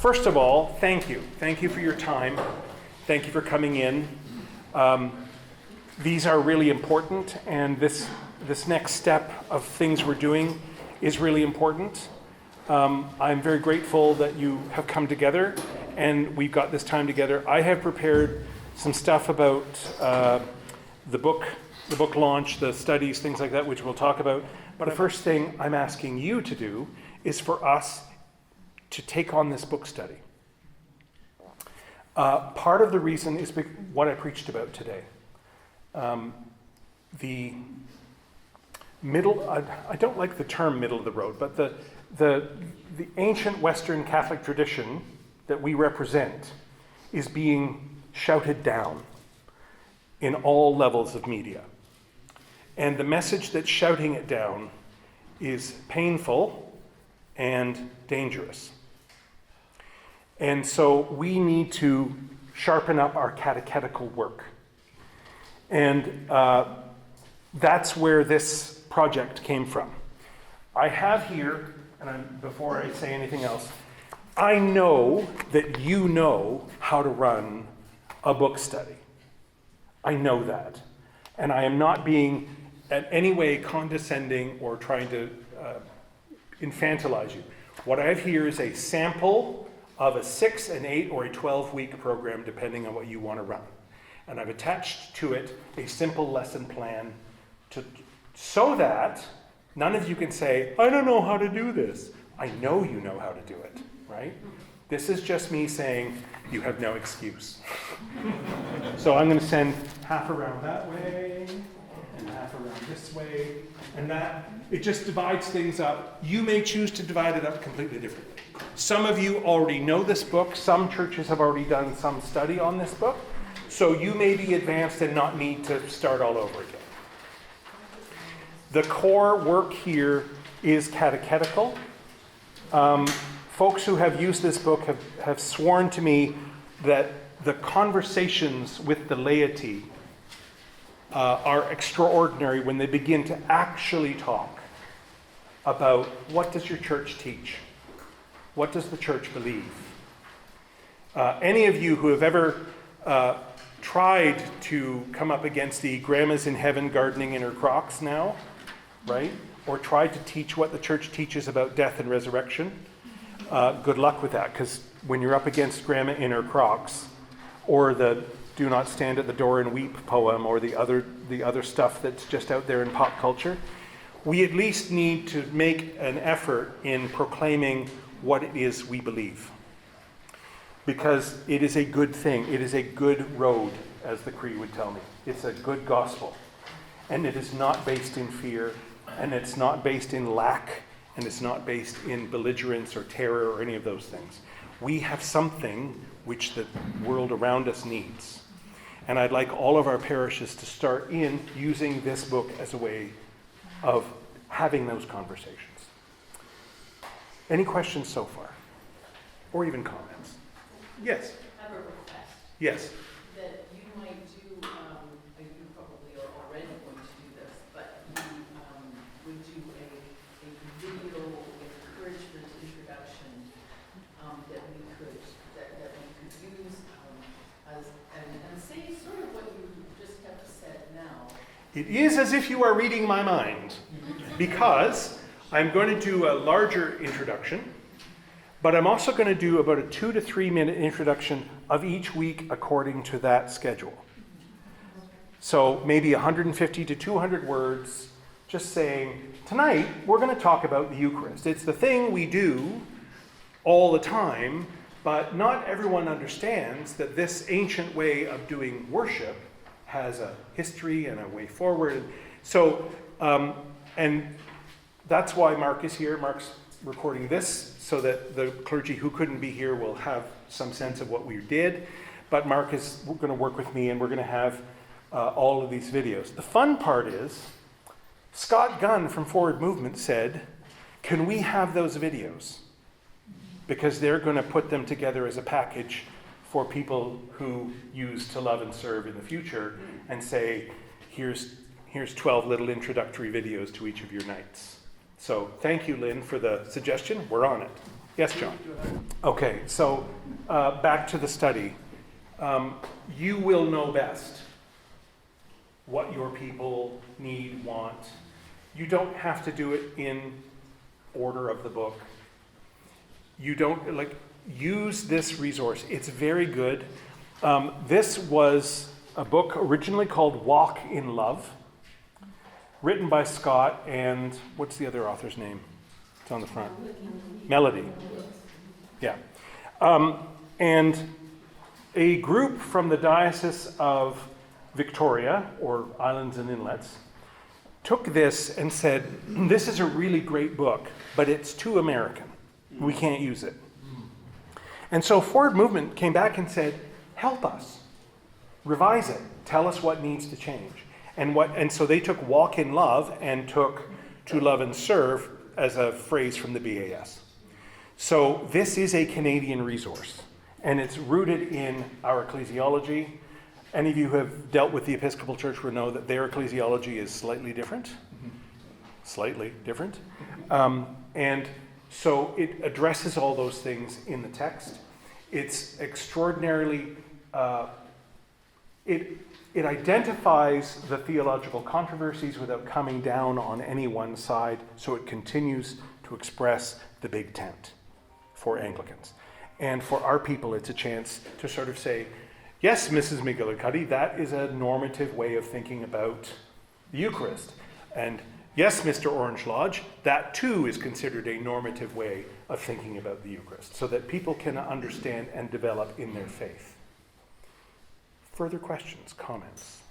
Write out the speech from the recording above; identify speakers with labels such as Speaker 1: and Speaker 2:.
Speaker 1: First of all, thank you. Thank you for your time. Thank you for coming in. These are really important, and this next step of things we're doing is really important. I'm very grateful that you have come together and we've got this time together. I have prepared some stuff about the book launch, the studies, things like that, which we'll talk about. But the first thing I'm asking you to do is for us to take on this book study. Part of the reason is what I preached about today. The middle, I don't like the term middle of the road, but the ancient Western Catholic tradition that we represent is being shouted down in all levels of media. And the message that's shouting it down is painful and dangerous. And so we need to sharpen up our catechetical work. And that's where this project came from. I have here, and before I say anything else, I know that you know how to run a book study. I know that. And I am not being in any way condescending or trying to infantilize you. What I have here is a sample of a 6, an 8, or a 12-week program, depending on what you want to run. And I've attached to it a simple lesson plan so that none of you can say, I don't know how to do this. I know you know how to do it, right? This is just me saying, you have no excuse. So I'm going to send half around that way, and half around this way, and that, it just divides things up. You may choose to divide it up completely differently. Some of you already know this book. Some churches have already done some study on this book. So you may be advanced and not need to start all over again. The core work here is catechetical. Folks who have used this book have sworn to me that the conversations with the laity are extraordinary when they begin to actually talk about what does your church teach? What does the church believe? Any of you who have ever tried to come up against the grandma's in heaven gardening in her Crocs now, right? Or tried to teach what the church teaches about death and resurrection, good luck with that, because when you're up against grandma in her Crocs, or the do not stand at the door and weep poem, or the other stuff that's just out there in pop culture, we at least need to make an effort in proclaiming what it is we believe. Because it is a good thing. It is a good road, as the Creed would tell me. It's a good gospel. And it is not based in fear, and it's not based in lack, and it's not based in belligerence or terror or any of those things. We have something which the world around us needs. And I'd like all of our parishes to start in using this book as a way of having those conversations. Any questions so far? Or even comments? Yes?
Speaker 2: I have a request.
Speaker 1: Yes.
Speaker 2: That you might do, you probably are already going to do this, but you would do a video encouragement introduction that we could use and say sort of what you just have said now.
Speaker 1: It is as if you are reading my mind, because I'm going to do a larger introduction, but I'm also going to do about a 2 to 3 minute introduction of each week according to that schedule. So maybe 150 to 200 words, just saying, tonight we're going to talk about the Eucharist. It's the thing we do all the time, but not everyone understands that this ancient way of doing worship has a history and a way forward. So, and that's why Mark is here. Mark's recording this so that the clergy who couldn't be here will have some sense of what we did. But Mark is going to work with me, and we're going to have all of these videos. The fun part is, Scott Gunn from Forward Movement said, can we have those videos? Because they're going to put them together as a package for people who use To Love and Serve in the future, and say, here's 12 little introductory videos to each of your nights. So thank you, Lynn, for the suggestion. We're on it. Yes, John. Okay, so back to the study. You will know best what your people need, want. You don't have to do it in order of the book. You don't, use this resource. It's very good. This was a book originally called Walk in Love, written by Scott and, what's the other author's name? It's on the front. Melody. Yeah. And a group from the Diocese of Victoria, or Islands and Inlets, took this and said, this is a really great book, but it's too American. We can't use it. And so Forward Movement came back and said, help us. Revise it. Tell us what needs to change. And so they took Walk in Love and took To Love and Serve as a phrase from the BAS. So this is a Canadian resource, and it's rooted in our ecclesiology. Any of you who have dealt with the Episcopal Church will know that their ecclesiology is slightly different. Slightly different. And so it addresses all those things in the text. It's extraordinarily, it identifies the theological controversies without coming down on any one side, so it continues to express the big tent for Anglicans. And for our people, it's a chance to sort of say, yes, Mrs. McGillicuddy, that is a normative way of thinking about the Eucharist. And yes, Mr. Orange Lodge, that too is considered a normative way of thinking about the Eucharist, so that people can understand and develop in their faith. Further questions, comments?